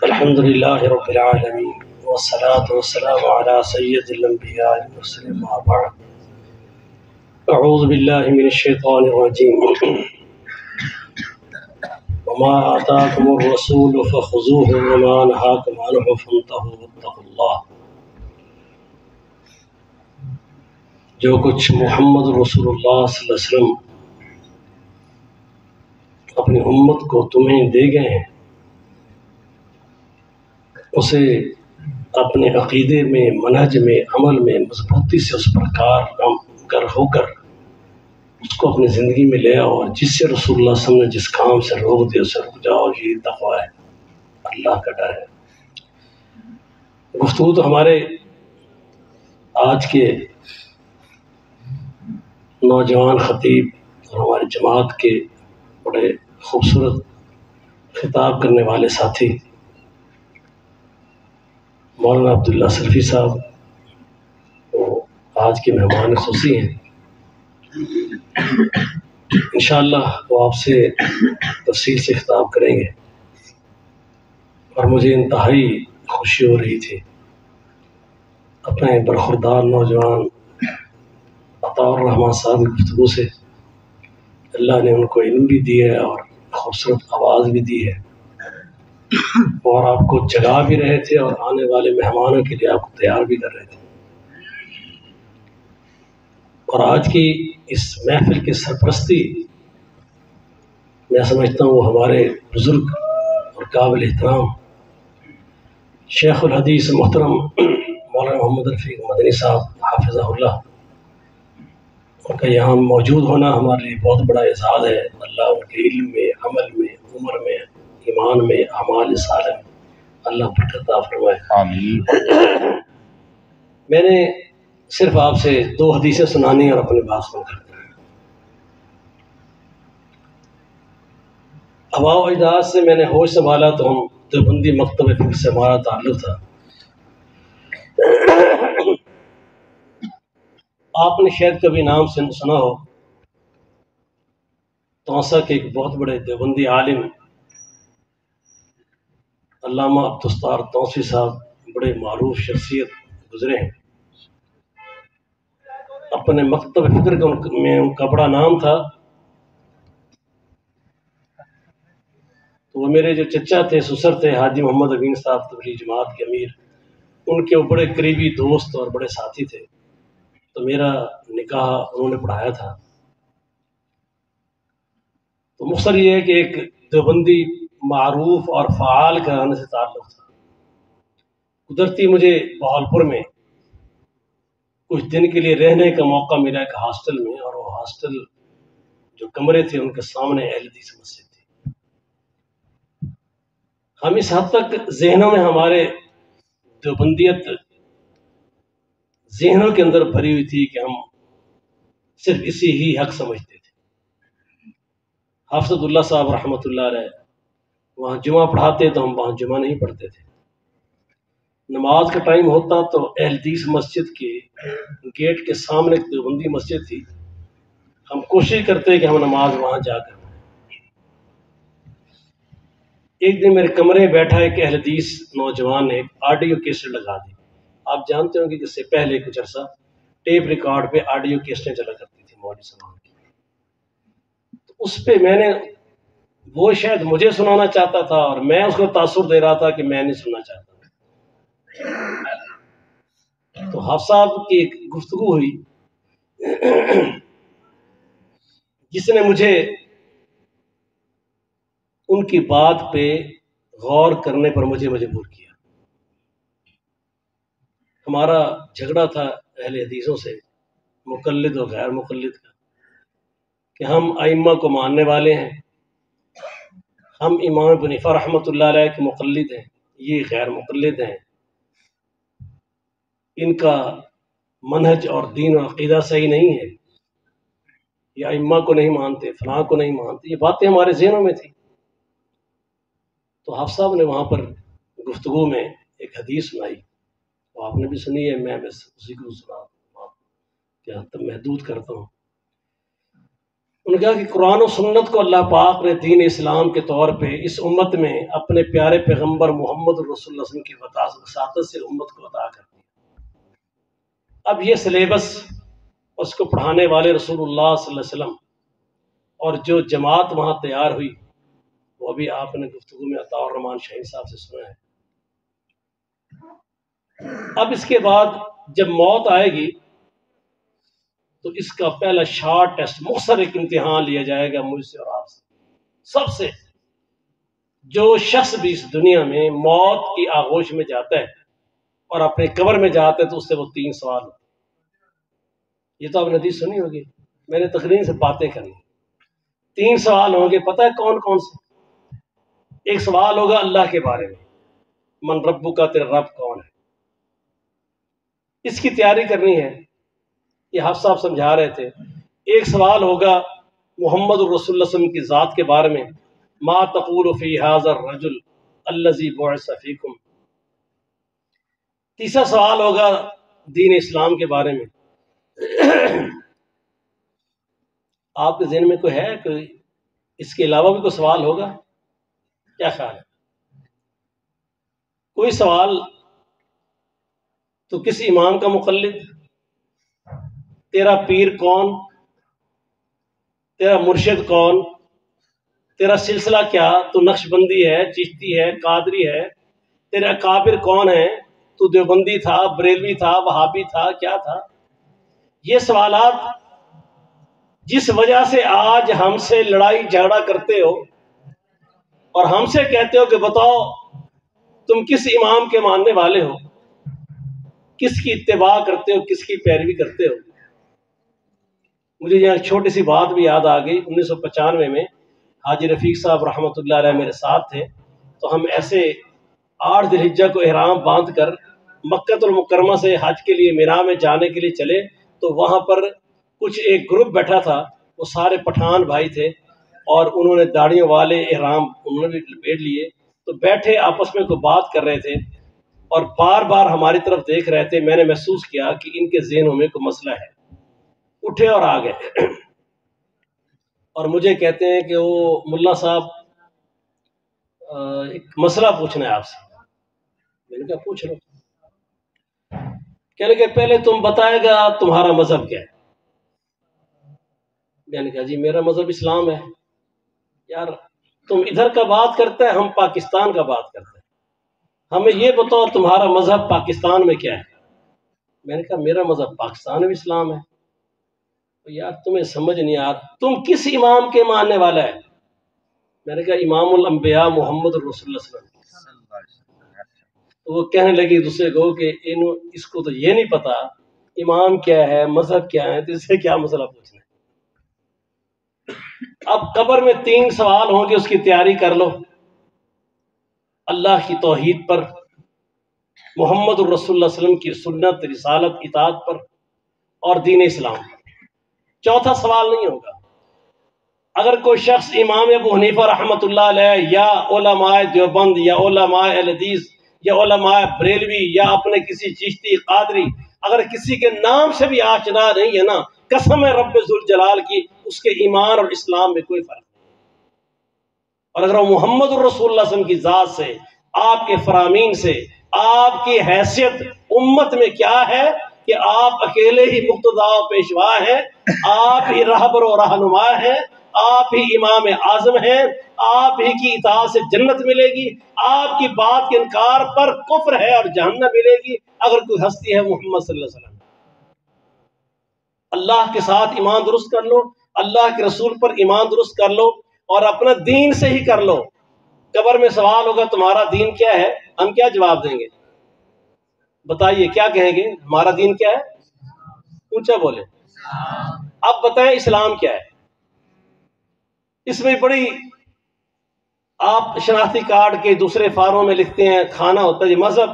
الحمد لله رب العالمين والصلاة والسلام على سيد الأنبياء والمرسلين ما بعد أعوذ بالله من الشيطان الرجيم وما آتاكم الرسول فخذوه وما نهاكم عنه فانتهوا واتقوا الله. جو کچھ محمد رسول اللہ صلی اللہ علیہ وسلم اپنی امت کو تمہیں دے گئے ہیں اسے اپنے عقیدے میں، منہج میں، عمل میں مضبوطی سے اس پر کار ہو کر اس کو اپنی زندگی میں لے آؤ، اور جس سے رسول اللہ صلی اللہ علیہ وسلم نے جس کام سے روک دیا اسے رک جاؤ. یہ تقویٰ ہے، اللہ کا ڈر ہے. گفتگو تو ہمارے آج کے نوجوان خطیب اور ہماری جماعت کے بڑے خوبصورت خطاب کرنے والے ساتھی مولانا عبداللہ سلفی صاحب وہ آج کے مہمان خصوصی ہیں. انشاءاللہ وہ آپ سے تفصیل سے خطاب کریں گے، اور مجھے انتہائی خوشی ہو رہی تھی اپنے برخوردار نوجوان عطاء الرحمن صاحب کی گفتگو سے. اللہ نے ان کو علم بھی دیا ہے اور خوبصورت آواز بھی دی ہے، اور آپ کو جگا بھی رہے تھے اور آنے والے مہمانوں کے لیے آپ کو تیار بھی کر رہے تھے. اور آج کی اس محفل کی سرپرستی میں سمجھتا ہوں وہ ہمارے بزرگ اور قابل احترام شیخ الحدیث محترم مولانا محمد رفیق مدنی صاحب حافظہ اللہ، ان کا یہاں موجود ہونا ہمارے لیے بہت بڑا اعزاز ہے. اللہ ان کے علم میں، عمل میں، عمر میں، ایمان میں، اعمال صالح میں اللہ برکت عطا فرمائے. آمین. میں نے صرف آپ سے 2 حدیثیں سنانی اور اپنی بات سن کرتا ہوں. آباء و اجداد سے میں نے ہوش سنبھالا تو ہم دیوبندی مکتب فقہ سے ہمارا تعلق تھا. آپ نے شاید کبھی نام سنا ہو، توسا کے ایک بہت بڑے دیوبندی عالم علامہ عبدالستار توسی صاحب بڑے معروف شخصیت گزرے ہیں. اپنے مکتب فکر میں ان کا بڑا نام تھا. تو وہ میرے جو چچا تھے، سسر تھے، حاجی محمد امین صاحب تبلیغ جماعت کے امیر، ان کے وہ بڑے قریبی دوست اور بڑے ساتھی تھے. تو میرا نکاح انہوں نے پڑھایا تھا. تو مختصر یہ ہے کہ ایک دیوبندی معروف اور فعال گھرانے سے تعلق تھا. قدرتی مجھے بہاولپور میں کچھ دن کے لیے رہنے کا موقع ملا ایک ہاسٹل میں، اور وہ ہاسٹل جو کمرے تھے ان کے سامنے اہل حدیث مسجد تھی. ہم اس حد تک ذہنوں میں ہمارے دیوبندیت ذہنوں کے اندر بھری ہوئی تھی کہ ہم صرف اسی ہی حق سمجھتے تھے. حافظ اللہ صاحب رحمۃ اللہ علیہ وہاں جمعہ پڑھاتے تو ہم وہاں جمعہ نہیں پڑھتے تھے. نماز کا ٹائم ہوتا تو اہل حدیث مسجد کے گیٹ کے سامنے ایک دیوبندی مسجد تھی، ہم کوشش کرتے کہ ہم نماز وہاں جا کر پڑھیں. ایک دن میرے کمرے میں بیٹھا ایک اہل حدیث نوجوان نے ایک آڈیو کیسٹ لگا دی. آپ جانتے ہوں گے کہ اس سے پہلے کچھ عرصہ ٹیپ ریکارڈ پہ آڈیو کیسٹیں چلا کرتی تھی مولوی صاحب کی. تو اس پہ میں نے، وہ شاید مجھے سنانا چاہتا تھا اور میں اس کو تاثر دے رہا تھا کہ میں نہیں سننا چاہتا. تو حافظ صاحب کی ایک گفتگو ہوئی جس نے مجھے ان کی بات پہ غور کرنے پر مجھے مجبور کیا. ہمارا جھگڑا تھا اہل حدیثوں سے، مقلد اور غیر مقلد کا، کہ ہم ائمہ کو ماننے والے ہیں، ہم امام ابو حنیفہ رحمۃ اللہ علیہ کے مقلد ہیں، یہ غیر مقلد ہیں، ان کا منہج اور دین و عقیدہ صحیح نہیں ہے، یہ ائمہ کو نہیں مانتے، فلاں کو نہیں مانتے. یہ باتیں ہمارے ذہنوں میں تھیں. تو حافظ صاحب نے وہاں پر گفتگو میں ایک حدیث سنائی، وہ آپ نے بھی سنی ہے، میں بس اسی کو سنا کہ حد تک محدود کرتا ہوں. انہوں نے کہا کہ قرآن و سنت کو اللہ پاک نے دین اسلام کے طور پہ اس امت میں اپنے پیارے پیغمبر محمد رسول اللہ صلی اللہ علیہ وسلم کی وساطت سے امت کو عطا کر دیا۔ اب یہ سلیبس اس کو پڑھانے والے رسول اللہ صلی اللہ علیہ وسلم اور جو جماعت وہاں تیار ہوئی وہ ابھی آپ نے گفتگو میں عطا الرحمان شاہین صاحب سے سنا ہے۔ اب اس کے بعد جب موت آئے گی تو اس کا پہلا شارٹ ٹیسٹ مختصر ایک امتحان لیا جائے گا مجھ سے اور آپ سے، سب سے۔ جو شخص بھی اس دنیا میں موت کی آغوش میں جاتا ہے اور اپنے قبر میں جاتا ہے تو اس سے وہ 3 سوال ہوتے ہیں۔ یہ تو آپ نے حدیث سنی ہوگی، میں نے تقریر سے باتیں کرنی۔ 3 سوال ہوں گے، پتہ ہے کون کون سے؟ ایک سوال ہوگا اللہ کے بارے میں، من ربک کا، تیرا رب کون ہے؟ اس کی تیاری کرنی ہے، یہ حافظ صاحب سمجھا رہے تھے۔ ایک سوال ہوگا محمد الرسول اللہ صلی اللہ علیہ وسلم کی ذات کے بارے میں، ما تقول فی ھذا الرجل الذی بعث فیکم۔ تیسرا سوال ہوگا دین اسلام کے بارے میں۔ آپ کے ذہن میں کوئی ہے کہ اس کے علاوہ بھی کوئی سوال ہوگا؟ کیا خیال ہے؟ کوئی سوال تو کس امام کا مقلد، تیرا پیر کون، تیرا مرشد کون، تیرا سلسلہ کیا، تو نقش بندی ہے، چشتی ہے، قادری ہے، تیرے اکابر کون ہیں، تو دیوبندی تھا، بریلوی تھا، وہابی تھا، کیا تھا؟ یہ سوالات جس وجہ سے آج ہم سے لڑائی جھگڑا کرتے ہو اور ہم سے کہتے ہو کہ بتاؤ تم کس امام کے ماننے والے ہو، کس کی اتباع کرتے ہو، کس کی پیروی کرتے ہو۔ مجھے یہاں چھوٹی سی بات بھی یاد آ گئی۔ 1995 میں حاجی رفیق صاحب رحمۃ اللہ علیہ میرے ساتھ تھے، تو ہم ایسے 8 ذی الحجہ کو احرام باندھ کر مکہ المکرمہ سے حج کے لیے مینا میں جانے کے لیے چلے، تو وہاں پر کچھ ایک گروپ بیٹھا تھا، وہ سارے پٹھان بھائی تھے اور انہوں نے داڑھیوں والے احرام انہوں نے بھی لپیٹ لیے، تو بیٹھے آپس میں کوئی بات کر رہے تھے اور بار بار ہماری طرف دیکھ رہے تھے۔ میں نے محسوس کیا کہ ان کے ذہنوں میں کوئی مسئلہ ہے، اٹھے اور آ گئے اور مجھے کہتے ہیں کہ وہ ملا صاحب ایک مسئلہ پوچھنا ہے آپ سے۔ میں نے کہا پوچھ لو۔ کہنے کہ پہلے تم بتائے گا تمہارا مذہب کیا ہے؟ میں نے کہا جی میرا مذہب اسلام ہے۔ یار تم ادھر کا بات کرتا ہے، ہم پاکستان کا بات کرتے ہیں، ہمیں یہ بتاؤ تمہارا مذہب پاکستان میں کیا ہے؟ میں نے کہا میرا مذہب پاکستان میں اسلام ہے۔ یار تمہیں سمجھ نہیں آ رہا، تم کس امام کے ماننے والا ہے؟ میں نے کہا امام الانبیاء محمد رسول اللہ صلی اللہ علیہ وسلم۔ تو وہ کہنے لگے دوسرے کو کہ اس کو تو یہ نہیں پتا امام کیا ہے، مذہب کیا ہے، تو اس سے کیا مسئلہ پوچھنا ہے۔ اب قبر میں 3 سوال ہوں گے، اس کی تیاری کر لو۔ اللہ کی توحید پر، محمد الرسول اللہ صلی اللہ علیہ وسلم کی سنت، رسالت، اطاعت پر اور دین اسلام پر۔ چوتھا سوال نہیں ہوگا۔ اگر کوئی شخص امام ابو حنیفہ رحمۃ اللہ علیہ یا علماء دیوبند یا علماء اہل حدیث یا علماء بریلوی یا اپنے کسی چشتی قادری اگر کسی کے نام سے بھی آشنا نہیں ہے نا، قسم ہے رب ذوالجلال کی، اس کے ایمان اور اسلام میں کوئی فرق نہیں۔ اور اگر وہ محمد الرسول اللہ صلی اللہ علیہ وسلم کی ذات سے، آپ کے فرامین سے، آپ کی حیثیت امت میں کیا ہے کہ آپ اکیلے ہی مقتدا و پیشوا ہیں، آپ ہی رہبر و رہنما ہیں، آپ ہی امام اعظم ہیں، آپ ہی کی اطاعت سے جنت ملے گی، آپ کی بات کے انکار پر کفر ہے اور جہنم ملے گی اگر کوئی ہستی ہے محمد صلی اللہ علیہ وسلم۔ اللہ کے ساتھ ایمان درست کر لو، اللہ کے رسول پر ایمان درست کر لو اور اپنا دین سے ہی کر لو۔ قبر میں سوال ہوگا تمہارا دین کیا ہے، ہم کیا جواب دیں گے؟ بتائیے کیا کہیں گے؟ ہمارا دین کیا ہے؟ اونچا بولے۔ اب بتائیں اسلام کیا ہے؟ اس میں بڑی آپ شناختی کارڈ کے دوسرے فارموں میں لکھتے ہیں، کھانا ہوتا ہے جی مذہب۔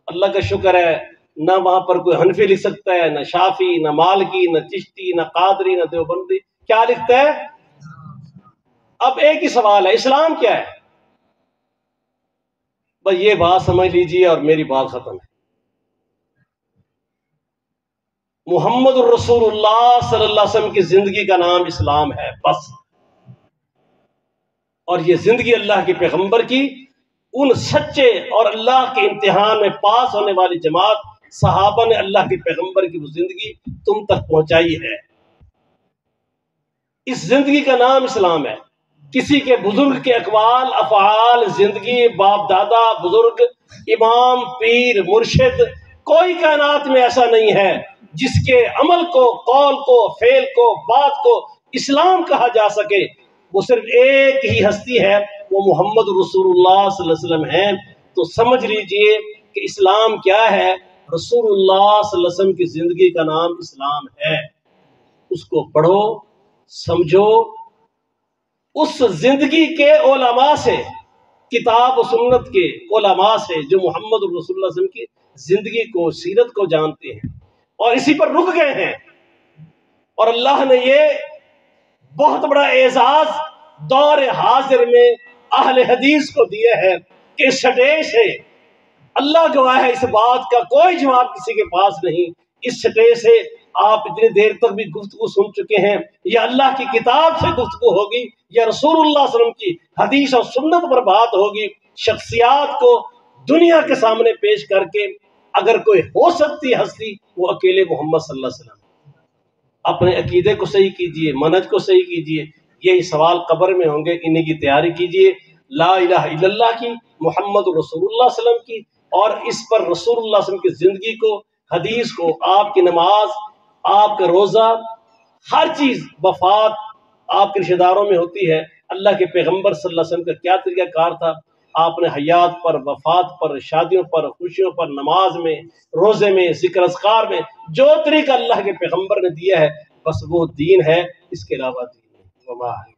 اللہ کا شکر ہے نہ وہاں پر کوئی حنفی لکھ سکتا ہے، نہ شافی، نہ مالکی، نہ چشتی، نہ قادری، نہ دیوبندی۔ کیا لکھتا ہے؟ اب ایک ہی سوال ہے، اسلام کیا ہے؟ بس یہ بات سمجھ لیجیے اور میری بات ختم ہے۔ محمد الرسول اللہ صلی اللہ علیہ وسلم کی زندگی کا نام اسلام ہے بس. اور یہ زندگی اللہ کے پیغمبر کی ان سچے اور اللہ کے امتحان میں پاس ہونے والی جماعت صحابہ نے اللہ کے پیغمبر کی وہ زندگی تم تک پہنچائی ہے. اس زندگی کا نام اسلام ہے. کسی کے بزرگ کے اقوال افعال زندگی باپ دادا بزرگ امام پیر مرشد کوئی کائنات میں ایسا نہیں ہے جس کے عمل کو قول کو فعل کو بات کو اسلام کہا جا سکے. وہ صرف ایک ہی ہستی ہے، وہ محمد رسول اللہ صلی اللہ علیہ وسلم ہیں. تو سمجھ لیجئے کہ اسلام کیا ہے. رسول اللہ صلی اللہ علیہ وسلم کی زندگی کا نام اسلام ہے. اس کو پڑھو سمجھو، اس زندگی کے علماء سے کتاب و سنت کے علماء سے جو محمد رسول اللہ صلی اللہ علیہ وسلم کی زندگی کو سیرت کو جانتے ہیں اور اسی پر رک گئے ہیں. اور اللہ نے یہ بہت بڑا اعزاز دور حاضر میں اہل حدیث کو دیا ہے کہ سٹیج سے اللہ گواہ ہے، اس بات کا کوئی جواب کسی کے پاس نہیں. اس سٹیج سے آپ اتنی دیر تک بھی گفتگو سن چکے ہیں، یا اللہ کی کتاب سے گفتگو ہوگی یا رسول اللہ صلی اللہ علیہ وسلم کی حدیث اور سنت پر بات ہوگی. شخصیات کو دنیا کے سامنے پیش کر کے اگر کوئی ہو سکتی ہستی وہ اکیلے محمد صلی اللہ علیہ وسلم. اپنے عقیدے کو صحیح کیجئے، منہج کو صحیح کیجئے. یہی سوال قبر میں ہوں گے، انہیں کی تیاری کیجئے. لا الہ الا اللہ کی، محمد رسول اللہ صلی اللہ علیہ وسلم کی، اور اس پر رسول اللہ صلی اللہ علیہ وسلم کی زندگی کو حدیث کو آپ کی نماز آپ کا روزہ ہر چیز وفات آپ کے رشتہ داروں میں ہوتی ہے. اللہ کے پیغمبر صلی اللہ علیہ وسلم کا کیا طریقہ کار تھا، آپ نے حیات پر وفات پر شادیوں پر خوشیوں پر نماز میں روزے میں ذکر اذکار میں جو طریقہ اللہ کے پیغمبر نے دیا ہے بس وہ دین ہے، اس کے علاوہ دین نہیں.